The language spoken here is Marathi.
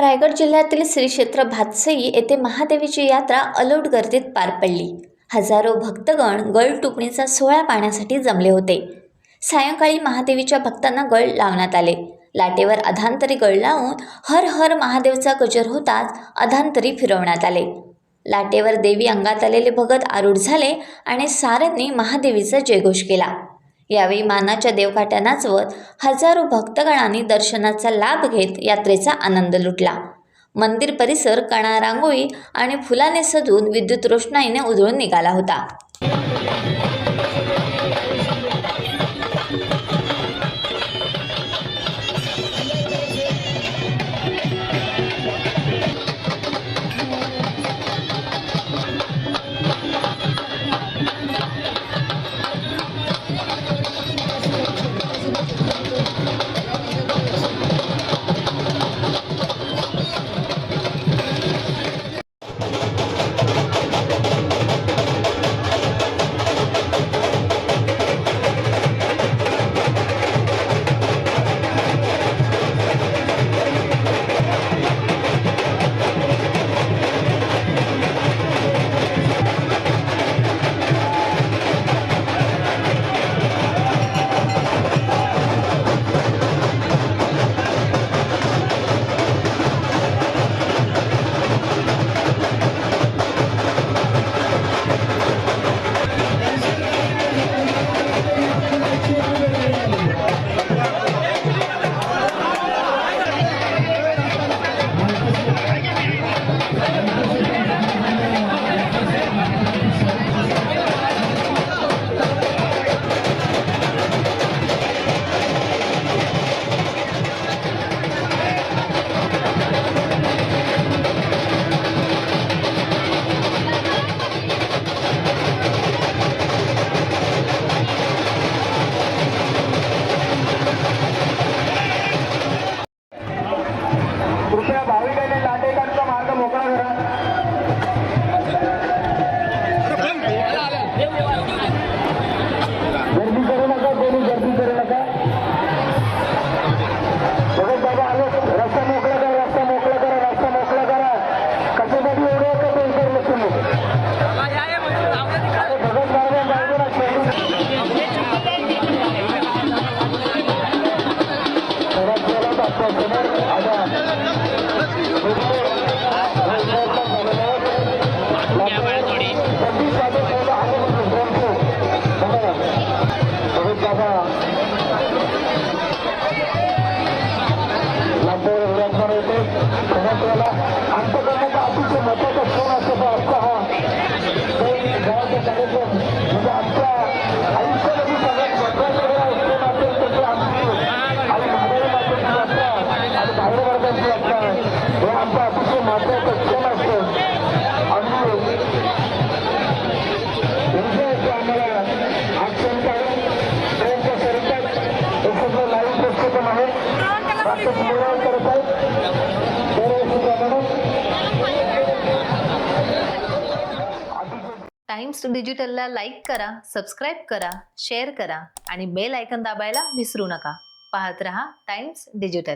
रायगड जिल्ह्यातील श्री क्षेत्र भातसई येथे महादेवीची यात्रा अलोट गर्दीत पार पडली। हजारो भक्तगण गळ टुपणीचा सोहळा पाहण्यासाठी जमले होते। सायंकाळी महादेवीच्या भक्तांना गळ लावण्यात आले। लाटेवर अधांतरी गळ लावून हर हर महादेवचा गजर होताच अधांतरी फिरवण्यात आले। लाटेवर देवी अंगात आलेले भगत आरूढ झाले आणि साऱ्यांनी महादेवीचा जयघोष केला। यावेळी मानाच्या देवकाट्या नाचवत हजारो भक्तगणांनी दर्शनाचा लाभ घेत यात्रेचा आनंद लुटला। मंदिर परिसर कणा रांगोळी आणि फुलाने सजून विद्युत रोषणाईने उजळून निघाला होता। कृपया भाविकांनी लाटेकरचा मार्ग मोकळा करा। गर्दी करू नका, कोणी गर्दी करू नका। बघत बाबा आलो, रस्ता मोकळा करा, रस्ता मोकळा करा, रस्ता मोकळा करा। कशासाठी एवढं का टेन्शन नसतो अरे भगत बाबा बाजूला अंतकरणाचा अतिशय महत्वाचा क्षण असतो असता हा गावाचा कार्यक्रम म्हणजे आमच्या आयुष्यामध्ये सगळ्यात महत्वाचा क्षण असेल त्याची आमची आणि महादेवी मातेची यात्रा आणि बाहेर वर्गांची यात्रा हे आमचा अतिशय महत्वाचा क्षण असतो। आणि आम्हाला हा क्षण काढून ट्रेनच्या स्वरूपात हे सगळं लाईव्ह प्रक्षेपण आहे करत आहेत। टाइम्स डिजिटलला लाईक करा, सबस्क्राईब करा, शेअर करा आणि बेल आयकॉन दाबायला विसरू नका। पाहत रहा टाइम्स डिजिटल।